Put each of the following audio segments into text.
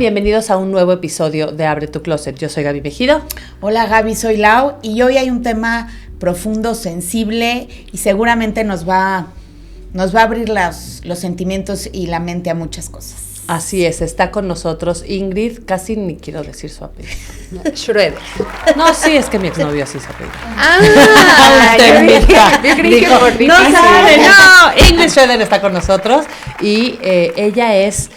Bienvenidos a un nuevo episodio de Abre tu Closet. Yo soy Gaby Mejido. Hola Gaby, soy Lau y hoy hay un tema profundo, sensible y seguramente nos va a abrir los sentimientos y la mente a muchas cosas. Así es, está con nosotros Ingrid, casi ni quiero decir su apellido. Schroeder. No, sí, es que mi exnovio así se apellida. Yo creí que por difícil. No sabe, no. Ingrid Schroeder está con nosotros y ella es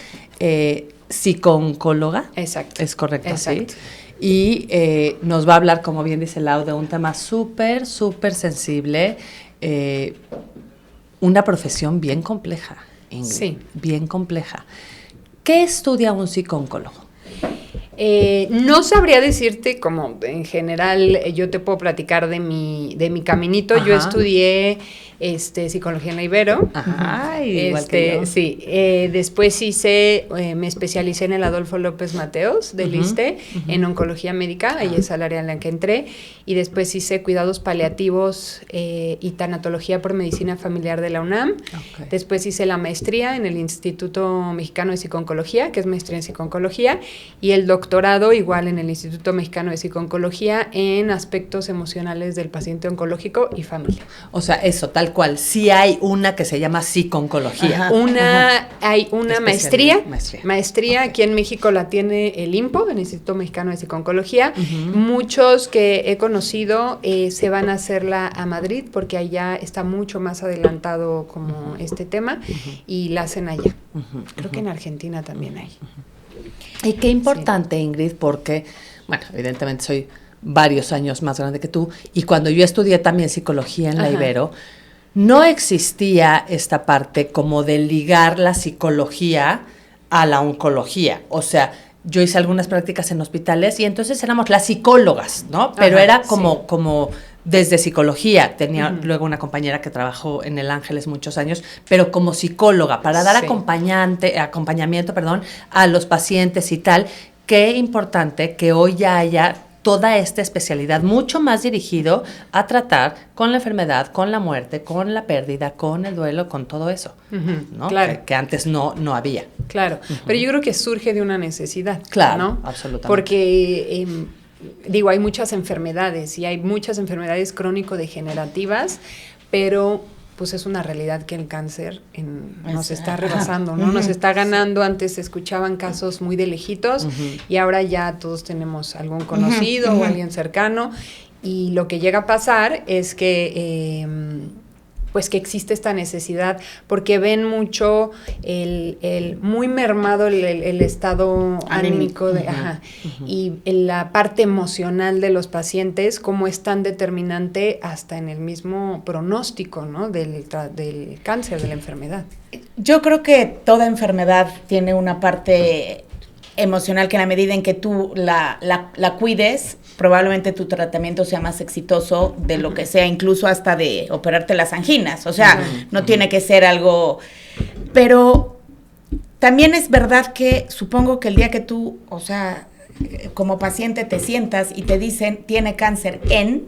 psicooncóloga. Exacto. Es correcto, exacto. ¿sí? Y nos va a hablar, como bien dice Lau, de un tema súper sensible, una profesión bien compleja, Ingrid. Sí. Bien compleja. ¿Qué estudia un psicooncólogo? No sabría decirte, como en general yo te puedo platicar de mi caminito. Ajá. Yo estudié psicología en la Ibero. Ajá, igual que yo. Sí, después me especialicé en el Adolfo López Mateos del ISSSTE, en oncología médica, ahí es el área en la que entré, y después hice cuidados paliativos y tanatología por medicina familiar de la UNAM. Okay. Después hice la maestría en el Instituto Mexicano de Psicooncología, que es maestría en psicooncología, y el doctorado igual en el Instituto Mexicano de Psicooncología en aspectos emocionales del paciente oncológico y familia. O sea, eso, tal cual, sí hay una que se llama psicooncología. Hay una maestría, aquí en México la tiene el INPO, el Instituto Mexicano de Psicooncología. Muchos que he conocido se van a hacerla a Madrid porque allá está mucho más adelantado como este tema y la hacen allá. Creo que en Argentina también hay. Y qué importante, Ingrid, porque, bueno, evidentemente soy varios años más grande que tú, y cuando yo estudié también psicología en la Ibero, no existía esta parte como de ligar la psicología a la oncología. O sea, yo hice algunas prácticas en hospitales y entonces éramos las psicólogas, ¿no? Pero era como desde psicología. Tenía luego una compañera que trabajó en el Ángeles muchos años, pero como psicóloga, para dar acompañamiento a los pacientes y tal. Qué importante que hoy ya haya toda esta especialidad mucho más dirigido a tratar con la enfermedad, con la muerte, con la pérdida, con el duelo, con todo eso, ¿no? Claro. Que antes no había. Claro, pero yo creo que surge de una necesidad, claro, ¿no? Absolutamente. Porque, hay muchas enfermedades y hay muchas enfermedades crónico-degenerativas, pero pues es una realidad que el cáncer nos está rebasando, ¿no? Nos está ganando. Antes se escuchaban casos muy de lejitos y ahora ya todos tenemos algún conocido o alguien cercano, y lo que llega a pasar es que pues que existe esta necesidad porque ven mucho el muy mermado el estado anímico y la parte emocional de los pacientes, como es tan determinante hasta en el mismo pronóstico, ¿no? del cáncer, de la enfermedad. Yo creo que toda enfermedad tiene una parte emocional que en la medida en que tú la cuides, probablemente tu tratamiento sea más exitoso de lo que sea, incluso hasta de operarte las anginas. O sea, no tiene que ser algo... Pero también es verdad que supongo que el día que tú, o sea, como paciente te sientas y te dicen, tiene cáncer en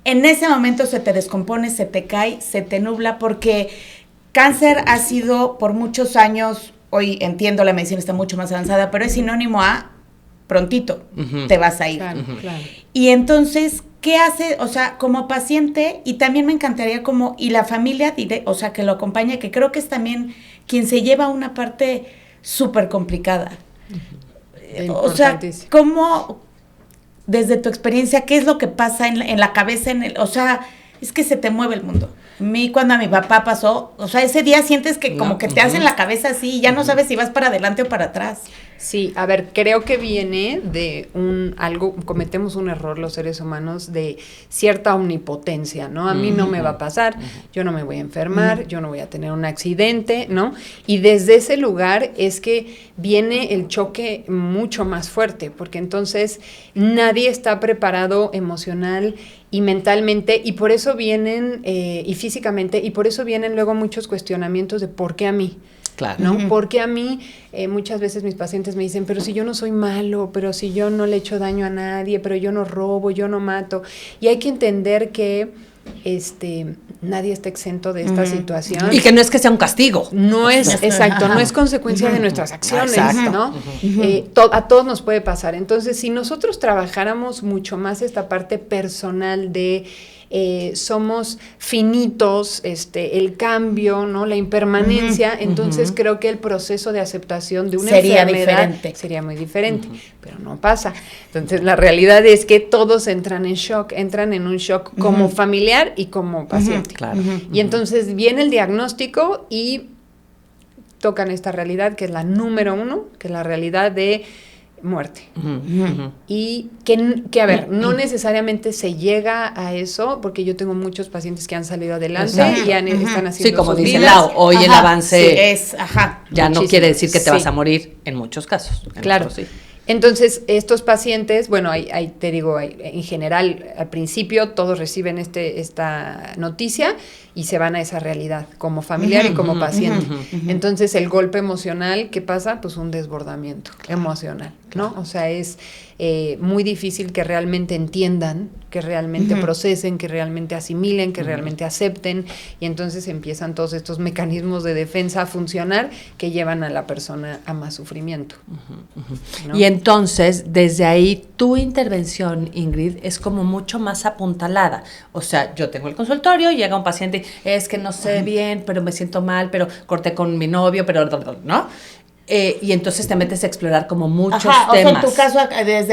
ese momento se te descompone, se te cae, se te nubla, porque cáncer ha sido por muchos años... Hoy entiendo, la medicina está mucho más avanzada, pero es sinónimo a prontito te vas a ir. Claro. Y entonces, ¿qué hace? O sea, como paciente, y también me encantaría y la familia, o sea, que lo acompañe, que creo que es también quien se lleva una parte súper complicada. O sea, ¿cómo, desde tu experiencia, qué es lo que pasa en la cabeza? O sea, es que se te mueve el mundo. Cuando a mi papá pasó, o sea, ese día sientes que como que te hacen la cabeza así y ya no sabes si vas para adelante o para atrás. Sí, a ver, creo que viene de cometemos un error los seres humanos de cierta omnipotencia, ¿no? A mí no me va a pasar, yo no me voy a enfermar, yo no voy a tener un accidente, ¿no? Y desde ese lugar es que viene el choque mucho más fuerte, porque entonces nadie está preparado emocional y mentalmente, y por eso vienen, y físicamente, y por eso vienen luego muchos cuestionamientos de ¿por qué a mí? Claro. ¿No? Porque a mí, muchas veces mis pacientes me dicen, pero si yo no soy malo, pero si yo no le echo daño a nadie, pero yo no robo, yo no mato. Y hay que entender que nadie está exento de esta situación. Y que no es que sea un castigo. No es, exacto, no es consecuencia de nuestras acciones, ¿no? A todos nos puede pasar. Entonces, si nosotros trabajáramos mucho más esta parte personal de somos finitos, el cambio, ¿no? La impermanencia, entonces creo que el proceso de aceptación de una enfermedad sería muy diferente, pero no pasa. Entonces la realidad es que todos entran en un shock como familiar y como paciente. Claro. Y entonces viene el diagnóstico y tocan esta realidad que es la número 1, que es la realidad de muerte. Y que a ver, no necesariamente se llega a eso, porque yo tengo muchos pacientes que han salido adelante y están haciendo como sus dice vidas. Lau, hoy el avance ya no muchísimo. quiere decir que te vas a morir en muchos casos. Claro. Entonces, estos pacientes, bueno, te digo, en general, al principio todos reciben esta noticia y se van a esa realidad, como familiar y como paciente. Entonces, el golpe emocional, ¿qué pasa? Pues un desbordamiento emocional, ¿no? O sea, es muy difícil que realmente entiendan, que realmente procesen, que realmente asimilen, que realmente acepten, y entonces empiezan todos estos mecanismos de defensa a funcionar que llevan a la persona a más sufrimiento. ¿No? Y entonces, desde ahí, tu intervención, Ingrid, es como mucho más apuntalada. O sea, yo tengo el consultorio, llega un paciente, es que no sé bien, pero me siento mal, pero corté con mi novio, pero, ¿no? Y entonces te metes a explorar como muchos temas. O sea, en tu caso,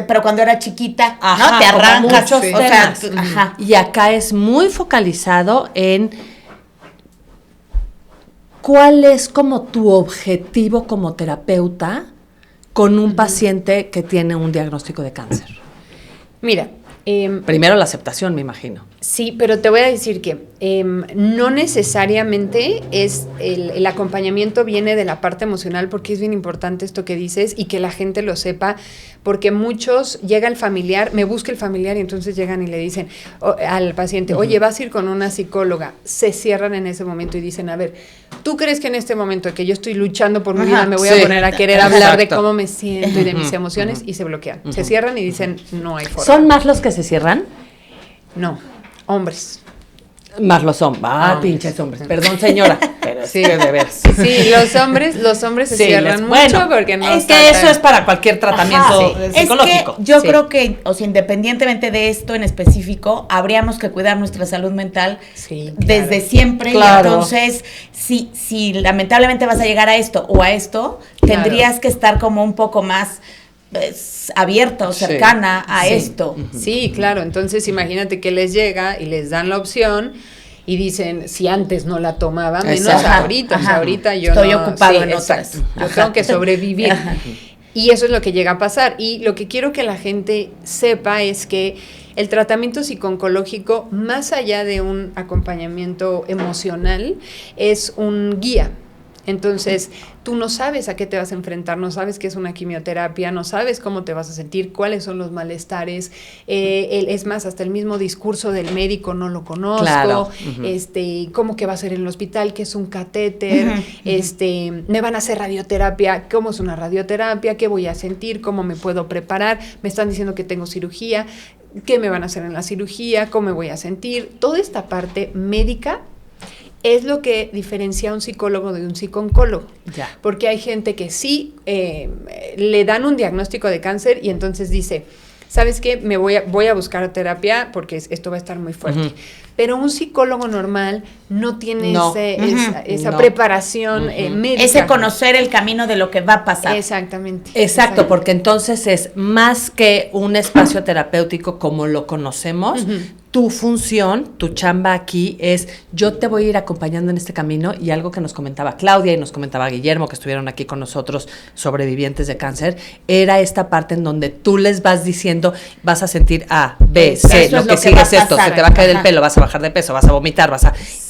pero cuando era chiquita, ¿no? Te arrancas. Muchos temas. Y acá es muy focalizado en cuál es como tu objetivo como terapeuta con un paciente que tiene un diagnóstico de cáncer. Mira. Primero la aceptación, me imagino. Sí, pero te voy a decir que no necesariamente es el acompañamiento viene de la parte emocional, porque es bien importante esto que dices y que la gente lo sepa, porque muchos, llega el familiar, me busca el familiar y entonces llegan y le dicen al paciente, oye, vas a ir con una psicóloga. Se cierran en ese momento y dicen, a ver, ¿tú crees que en este momento que yo estoy luchando por mi vida me voy a poner a querer hablar de cómo me siento y de mis emociones? Y se bloquean, se cierran y dicen, no hay forma. ¿Son más los que se cierran? No, hombres. Más los hombres. Pinches hombres. Perdón, señora. Pero sí, de ver. Sí, los hombres se cierran mucho porque no. Es que eso es para cualquier tratamiento psicológico. Es que yo creo que, o sea, independientemente de esto en específico, habríamos que cuidar nuestra salud mental desde siempre. Claro. Y entonces, si lamentablemente vas a llegar a esto o a esto, tendrías que estar como un poco más abierta o cercana a esto. Sí, claro. Entonces imagínate que les llega y les dan la opción y dicen, si antes no la tomaba, menos ahorita. O sea, ahorita yo estoy ocupado en otras. Yo tengo que sobrevivir. Y eso es lo que llega a pasar. Y lo que quiero que la gente sepa es que el tratamiento psico-oncológico, más allá de un acompañamiento emocional, es un guía. Entonces, tú no sabes a qué te vas a enfrentar, no sabes qué es una quimioterapia, no sabes cómo te vas a sentir, cuáles son los malestares, es más, hasta el mismo discurso del médico no lo conozco, claro. Cómo que va a ser en el hospital, qué es un catéter, me van a hacer radioterapia, cómo es una radioterapia, qué voy a sentir, cómo me puedo preparar, me están diciendo que tengo cirugía, qué me van a hacer en la cirugía, cómo me voy a sentir, toda esta parte médica es lo que diferencia a un psicólogo de un psico-oncólogo. Porque hay gente que sí le dan un diagnóstico de cáncer y entonces dice, ¿sabes qué? Voy a buscar terapia porque esto va a estar muy fuerte. Pero un psicólogo normal no tiene esa preparación médica. Ese conocer el camino de lo que va a pasar. Exactamente. Exacto, porque entonces es más que un espacio terapéutico como lo conocemos, tu función, tu chamba aquí es, yo te voy a ir acompañando en este camino, y algo que nos comentaba Claudia y nos comentaba Guillermo, que estuvieron aquí con nosotros, sobrevivientes de cáncer, era esta parte en donde tú les vas diciendo, vas a sentir A, B, C, lo que sigue es esto, se te va a caer el pelo, vas a bajar de peso, vas a vomitar,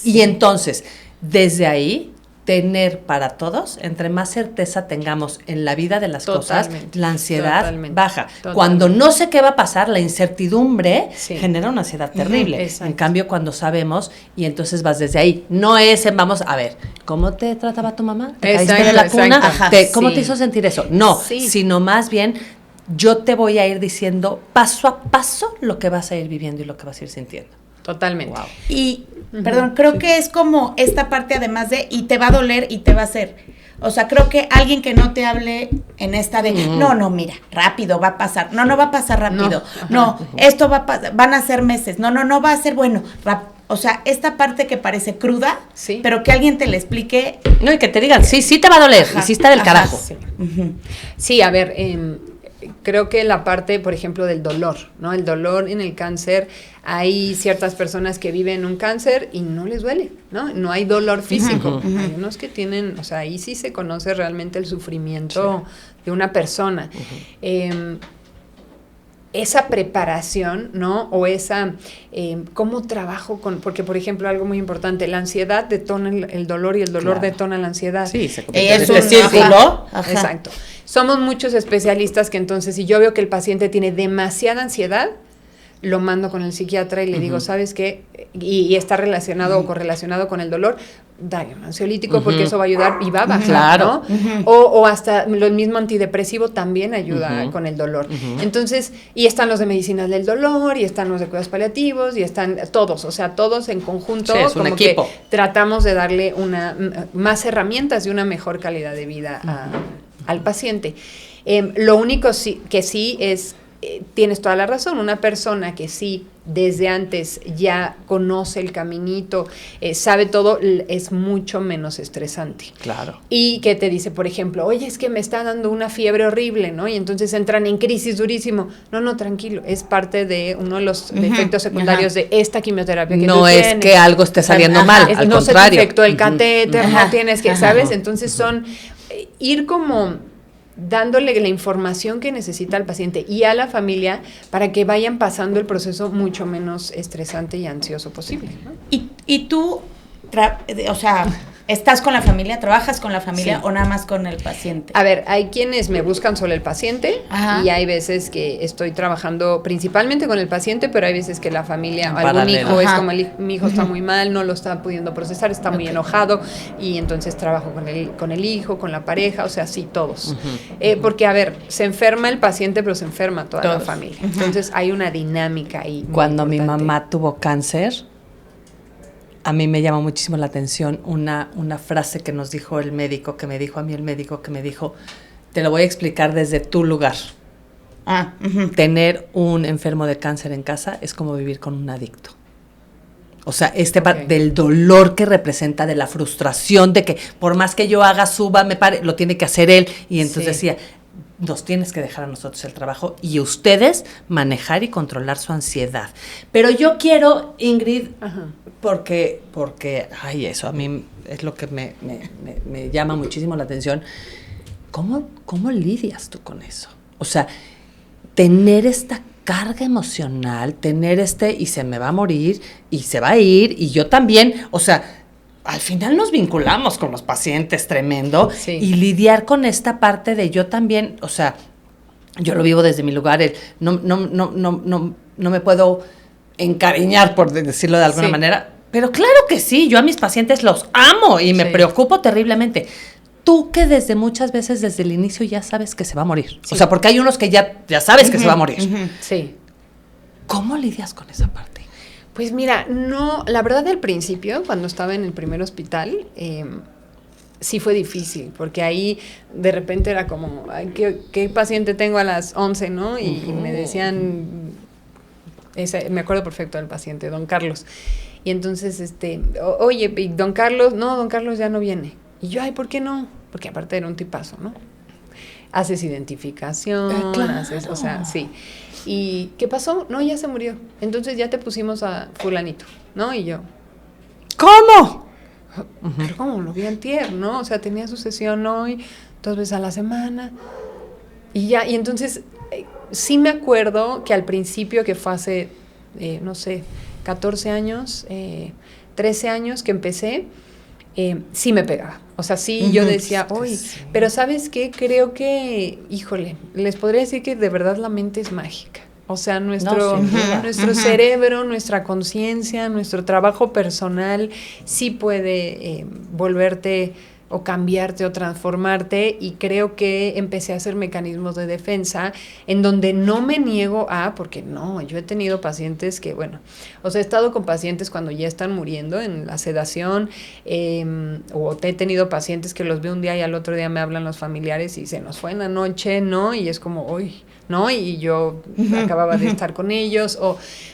y entonces, desde ahí, tener para todos, entre más certeza tengamos en la vida de las cosas, la ansiedad baja. Cuando no sé qué va a pasar, la incertidumbre genera una ansiedad terrible. En cambio, cuando sabemos, y entonces vas desde ahí, no es en vamos a ver, ¿cómo te trataba tu mamá? ¿Te caíste de la cuna? ¿Cómo te hizo sentir eso? No, sino más bien, yo te voy a ir diciendo paso a paso lo que vas a ir viviendo y lo que vas a ir sintiendo. Totalmente. Wow. Y, perdón, creo que es como esta parte además de, y te va a doler y te va a hacer. O sea, creo que alguien que no te hable en esta de, no, mira, rápido va a pasar. No va a pasar rápido. No, esto va a pasar, van a ser meses. No va a ser bueno. O sea, esta parte que parece cruda, sí, pero que alguien te le explique. No, y que te digan, sí te va a doler, y sí está del carajo. Sí. Sí, a ver, creo que la parte, por ejemplo, del dolor, ¿no? El dolor en el cáncer, hay ciertas personas que viven un cáncer y no les duele, ¿no? No hay dolor físico. Hay unos que tienen, o sea, ahí sí se conoce realmente el sufrimiento de una persona. Esa preparación, ¿no? O esa, ¿cómo trabajo con...? Porque, por ejemplo, algo muy importante, la ansiedad detona el dolor y el dolor detona la ansiedad. Sí, se convierte en Es un este círculo. Ajá. Exacto. Somos muchos especialistas que entonces, si yo veo que el paciente tiene demasiada ansiedad, lo mando con el psiquiatra y le digo, ¿sabes qué? Y está relacionado o correlacionado con el dolor, dale un ansiolítico porque eso va a ayudar y va a bajar, Claro. ¿no? O hasta lo mismo antidepresivo también ayuda con el dolor. Entonces, y están los de medicinas del dolor, y están los de cuidados paliativos, y están todos, o sea, todos en conjunto, Sí, es un como equipo. que tratamos de darle más herramientas y una mejor calidad de vida al paciente. Lo único que sí es, tienes toda la razón, una persona que sí desde antes ya conoce el caminito, sabe todo, es mucho menos estresante. Claro. Y que te dice, por ejemplo, oye, es que me está dando una fiebre horrible, ¿no? Y entonces entran en crisis durísimo. No, tranquilo, es parte de uno de los efectos secundarios de esta quimioterapia que no tú es tienes. que algo esté saliendo mal, al no contrario. se te infectó el catéter, no tienes que, ¿sabes? Entonces son ir como dándole la información que necesita al paciente y a la familia para que vayan pasando el proceso mucho menos estresante y ansioso posible, ¿no? Y tú, o sea, ¿estás con la familia? ¿Trabajas con la familia o nada más con el paciente? A ver, hay quienes me buscan solo el paciente y hay veces que estoy trabajando principalmente con el paciente, pero hay veces que la familia, algún hijo es como mi hijo está muy mal, no lo está pudiendo procesar, está muy enojado y entonces trabajo con el hijo, con la pareja, o sea, sí, todos. Porque, a ver, se enferma el paciente, pero se enferma toda la familia. Entonces hay una dinámica ahí. Cuando mi mamá tuvo cáncer, a mí me llamó muchísimo la atención una frase que nos dijo el médico, que me dijo a mí el médico, que me dijo, te lo voy a explicar desde tu lugar. Tener un enfermo de cáncer en casa es como vivir con un adicto. O sea, del dolor que representa, de la frustración, de que por más que yo haga, suba, me pare, lo tiene que hacer él. Y entonces decía, nos tienes que dejar a nosotros el trabajo y ustedes manejar y controlar su ansiedad. Pero yo quiero, Ingrid, porque ay, eso a mí es lo que me llama muchísimo la atención. ¿Cómo lidias tú con eso? O sea, tener esta carga emocional, y se me va a morir, y se va a ir, y yo también, o sea, al final nos vinculamos con los pacientes tremendo, y lidiar con esta parte de yo también, o sea, yo lo vivo desde mi lugar, no me puedo encariñar, por decirlo de alguna manera, pero claro que sí, yo a mis pacientes los amo y me preocupo terriblemente. Tú que desde muchas veces desde el inicio ya sabes que se va a morir. O sea, porque hay unos que ya sabes que se va a morir. Sí. ¿Cómo lidias con esa parte? Pues mira, no, la verdad al principio, cuando estaba en el primer hospital, sí fue difícil, porque ahí de repente era como, ay, ¿qué paciente tengo a las 11, no? Y me decían, me acuerdo perfecto del paciente, don Carlos. Y entonces, oye, don Carlos ya no viene. Y yo, ay, ¿por qué no? Porque aparte era un tipazo, ¿no? Haces identificación, claro. o sea, sí. ¿Y qué pasó? No, ya se murió. Entonces ya te pusimos a fulanito, ¿no? Y yo, ¿cómo? pero ¿cómo? Lo vi antier, ¿no? O sea, tenía su sesión hoy, 2 veces a la semana. Y entonces, sí me acuerdo que al principio, que fue hace, no sé, 14 años, 13 años que empecé, sí me pegaba. O sea, sí, yo decía, uy, pero ¿sabes qué? Creo que, híjole, les podría decir que de verdad la mente es mágica. O sea, nuestro cerebro, nuestra conciencia, nuestro trabajo personal sí puede volverte o cambiarte o transformarte, y creo que empecé a hacer mecanismos de defensa en donde no me niego a, porque no, yo he tenido pacientes que, bueno, o sea, he estado con pacientes cuando ya están muriendo en la sedación, o he tenido pacientes que los veo un día y al otro día me hablan los familiares y se nos fue en la noche, ¿no? Y es como, uy, ¿no? Y yo acababa de estar con ellos,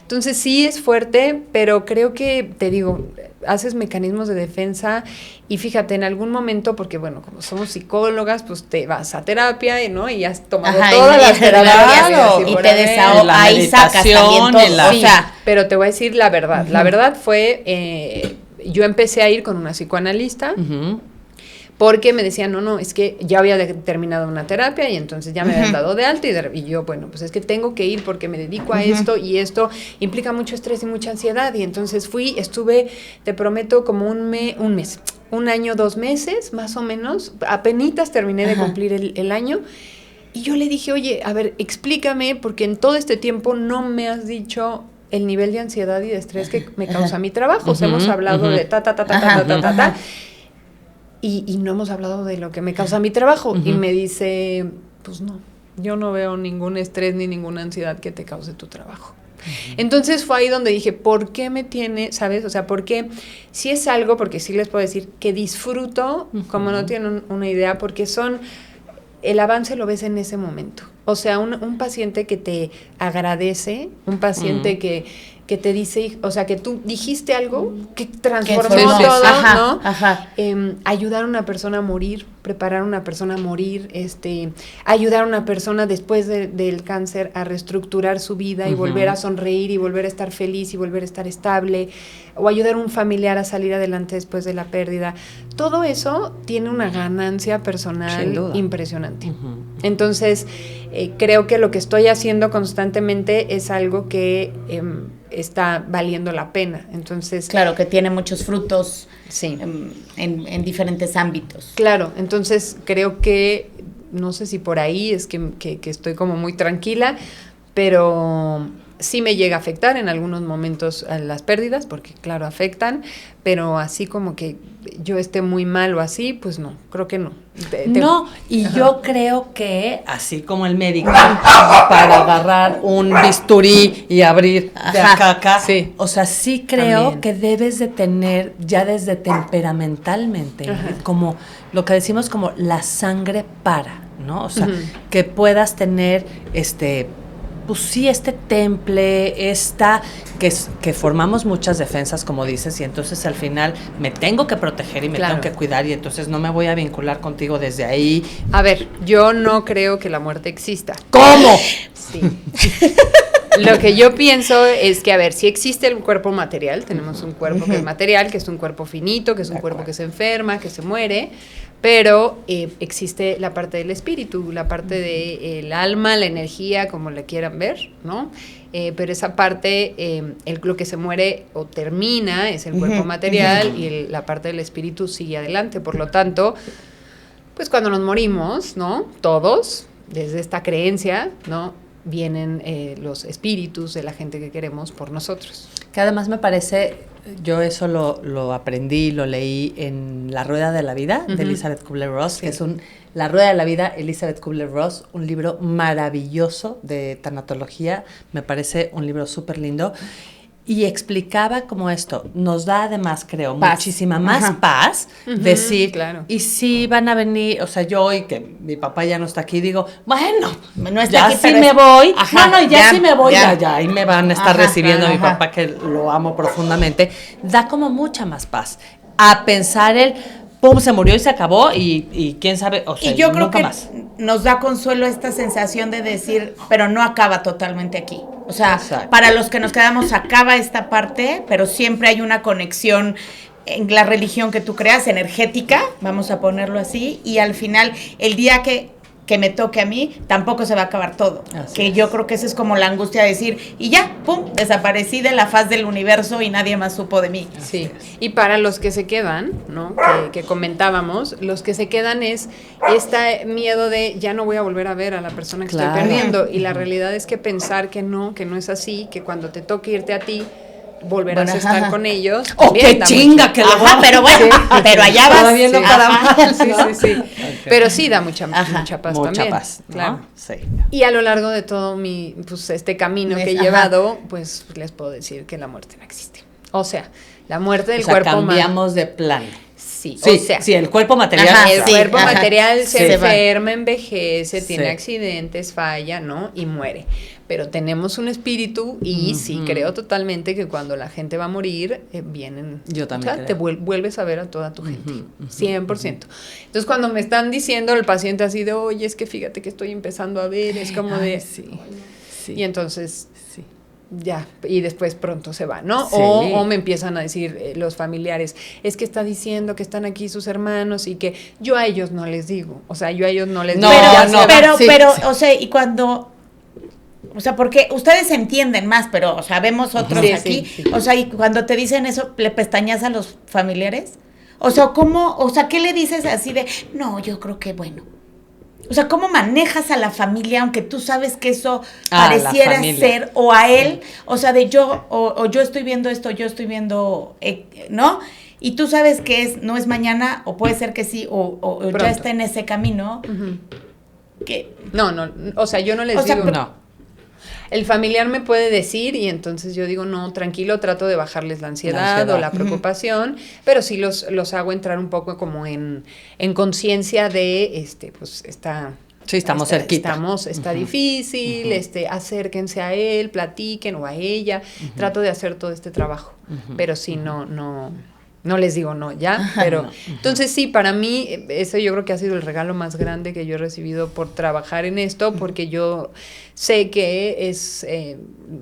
entonces sí es fuerte, pero creo que, te digo, haces mecanismos de defensa y fíjate, en algún momento, porque bueno, como somos psicólogas, pues te vas a terapia, ¿no? Y has tomado todas las terapias. Claro, y te desahogas, ahí sacas también todo. Sí, pero te voy a decir la verdad. La verdad fue, yo empecé a ir con una psicoanalista, porque me decían, no, es que ya había terminado una terapia y entonces ya me habían dado de alta y yo, bueno, pues es que tengo que ir porque me dedico a esto y esto implica mucho estrés y mucha ansiedad. Y entonces estuve, te prometo, como un mes, un año, 2 meses, más o menos, apenitas terminé de cumplir el año. Y yo le dije, oye, a ver, explícame, porque en todo este tiempo no me has dicho el nivel de ansiedad y de estrés que me causa mi trabajo. O sea, hemos hablado de ta. Y no hemos hablado de lo que me causa mi trabajo. Y me dice, pues no, yo no veo ningún estrés ni ninguna ansiedad que te cause tu trabajo. Entonces fue ahí donde dije, ¿por qué me tiene, sabes? O sea, ¿por qué? Si es algo, porque sí les puedo decir que disfruto, como no tienen una idea, porque el avance lo ves en ese momento. O sea, un paciente que te agradece, un paciente que te dice, o sea, que tú dijiste algo que transformó todo, ¿no? Ayudar a una persona a morir, preparar a una persona a morir, ayudar a una persona después del cáncer a reestructurar su vida y volver a sonreír y volver a estar feliz y volver a estar estable, o ayudar a un familiar a salir adelante después de la pérdida. Todo eso tiene una ganancia personal impresionante. Entonces, creo que lo que estoy haciendo constantemente es algo que está valiendo la pena. Entonces, claro, que tiene muchos frutos sí. en diferentes ámbitos. Claro, entonces creo que, no sé si por ahí es que estoy como muy tranquila, pero sí me llega a afectar en algunos momentos a las pérdidas, porque claro, afectan, pero así como que yo esté muy mal o así, pues no, creo que no. No, y yo creo que, así como el médico, para agarrar un bisturí y abrir de acá a acá, sí. O sea, sí creo también que debes de tener, ya desde temperamentalmente, como lo que decimos como la sangre para, ¿no? O sea, que puedas tener pues sí, temple, que formamos muchas defensas, como dices, y entonces al final me tengo que proteger y me tengo que cuidar, y entonces no me voy a vincular contigo desde ahí. A ver, yo no creo que la muerte exista. ¿Cómo? Sí. Lo que yo pienso es que, a ver, si existe el cuerpo material, tenemos un cuerpo que es material, que es un cuerpo finito, que es un cuerpo que se enferma, que se muere, pero existe la parte del espíritu, la parte del alma, la energía, como le quieran ver, ¿no? Pero esa parte, lo que se muere o termina es el cuerpo material y la parte del espíritu sigue adelante. Por lo tanto, pues cuando nos morimos, ¿no? Todos, desde esta creencia, ¿no? Vienen los espíritus de la gente que queremos por nosotros. Que además me parece, yo eso lo aprendí, lo leí en La Rueda de la Vida, de Elizabeth Kubler-Ross, que es La Rueda de la Vida, Elizabeth Kubler-Ross, un libro maravilloso de tanatología, me parece un libro súper lindo. Y explicaba como esto, nos da además, creo, muchísima más paz decir, y si van a venir, o sea, yo hoy que mi papá ya no está aquí, digo, bueno, no está ya aquí, sí me voy, ya sí me voy, ya, ahí me van a estar recibiendo a mi papá, que lo amo profundamente, da como mucha más paz a pensar pum, se murió y se acabó, y quién sabe, o sea, y yo creo que más. Nos da consuelo esta sensación de decir, pero no acaba totalmente aquí. O sea, para los que nos quedamos, acaba esta parte, pero siempre hay una conexión en la religión que tú creas, energética, vamos a ponerlo así, y al final, el día que me toque a mí, tampoco se va a acabar todo. Yo creo que esa es como la angustia de decir, y ya, pum, desaparecí de la faz del universo y nadie más supo de mí. Sí, y para los que se quedan, ¿no? Que comentábamos, los que se quedan es este miedo de ya no voy a volver a ver a la persona que estoy perdiendo, y la realidad es que pensar que no es así, que cuando te toque irte a ti, volverás a estar con ellos. ¡Oh, qué chinga! Que pero bueno, pero allá vas. Todavía no para mal. Sí. Okay. Pero sí da mucha paz mucha también. Mucha paz, ¿no? Claro. Sí. Y a lo largo de todo este camino que he llevado, pues les puedo decir que la muerte no existe. O sea, la muerte del cuerpo cambiamos de plan. Sí, el cuerpo material. El cuerpo material se enferma, envejece, tiene accidentes, falla, ¿no? Y muere. Pero tenemos un espíritu y sí creo totalmente que cuando la gente va a morir, vienen... Yo también creo. Te vuelves a ver a toda tu gente, 100%. Entonces, cuando me están diciendo el paciente así de, oye, es que fíjate que estoy empezando a ver, es como de... Sí. Y entonces... Sí. Ya, y después pronto se va, ¿no? Sí. O me empiezan a decir los familiares, es que está diciendo que están aquí sus hermanos y que yo a ellos no les digo, o sea, yo a ellos no les digo. Pero, o sea, y cuando... O sea, porque ustedes entienden más, pero, o sea, vemos otros aquí. Sí. O sea, y cuando te dicen eso, ¿le pestañas a los familiares? O sea, ¿cómo? O sea, ¿qué le dices así de, no, yo creo que, bueno... O sea, ¿cómo manejas a la familia, aunque tú sabes que eso pareciera ser, o a él, o sea, de yo, o yo estoy viendo esto, yo estoy viendo, ¿no? Y tú sabes que no es mañana, o puede ser que sí, o ya está en ese camino. Que, no, o sea, yo no les digo, no. El familiar me puede decir y entonces yo digo, no, tranquilo, trato de bajarles la ansiedad o la preocupación, pero sí los hago entrar un poco como en conciencia de, pues, estamos cerquita. Está difícil, acérquense a él, platiquen o a ella, trato de hacer todo este trabajo, pero sí, no les digo no, ¿ya? Pero, entonces sí, para mí, ese yo creo que ha sido el regalo más grande que yo he recibido por trabajar en esto, porque yo sé que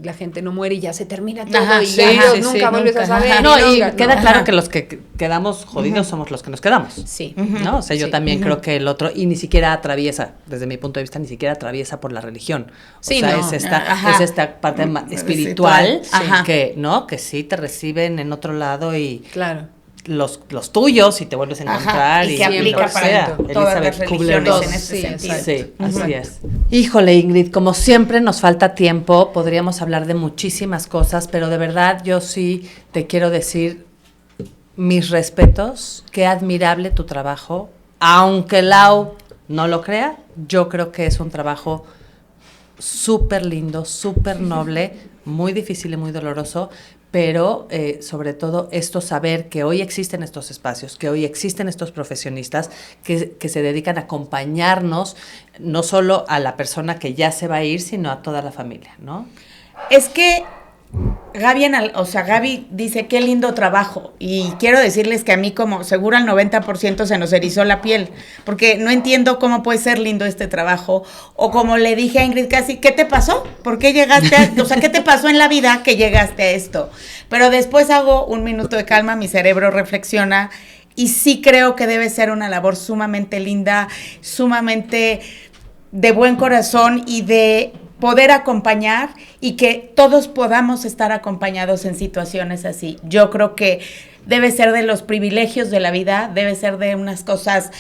la gente no muere y ya se termina todo, y nunca vuelves a saber. Queda claro que los que quedamos jodidos somos los que nos quedamos. Sí. ¿No? O sea, yo también creo que el otro, y ni siquiera atraviesa, desde mi punto de vista, ni siquiera atraviesa por la religión. Es esta parte espiritual que, ¿no? Que sí te reciben en otro lado y... Claro. Los tuyos y te vuelves a encontrar. Y que aplica para todas las religiones en este sentido. Sí, así es. Híjole, Ingrid, como siempre nos falta tiempo, podríamos hablar de muchísimas cosas, pero de verdad yo sí te quiero decir mis respetos, qué admirable tu trabajo, aunque Lau no lo crea, yo creo que es un trabajo súper lindo, súper noble, muy difícil y muy doloroso, pero sobre todo saber que hoy existen estos espacios, que hoy existen estos profesionistas que se dedican a acompañarnos, no solo a la persona que ya se va a ir, sino a toda la familia, ¿no? Es que Gaby dice, qué lindo trabajo, y quiero decirles que a mí como seguro al 90% se nos erizó la piel, porque no entiendo cómo puede ser lindo este trabajo, o como le dije a Ingrid casi, ¿qué te pasó? ¿Por qué llegaste o sea, qué te pasó en la vida que llegaste a esto? Pero después hago un minuto de calma, mi cerebro reflexiona, y sí creo que debe ser una labor sumamente linda, sumamente de buen corazón y de poder acompañar y que todos podamos estar acompañados en situaciones así. Yo creo que debe ser de los privilegios de la vida, debe ser de unas cosas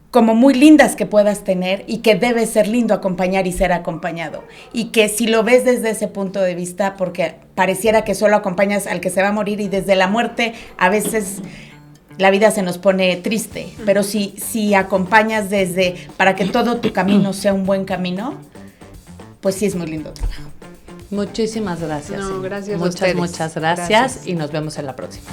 como muy lindas que puedas tener y que debe ser lindo acompañar y ser acompañado. Y que si lo ves desde ese punto de vista, porque pareciera que solo acompañas al que se va a morir y desde la muerte a veces la vida se nos pone triste, pero si acompañas para que todo tu camino sea un buen camino, pues sí es muy lindo trabajo. Muchísimas gracias. No, gracias a ustedes. Muchas gracias y nos vemos en la próxima.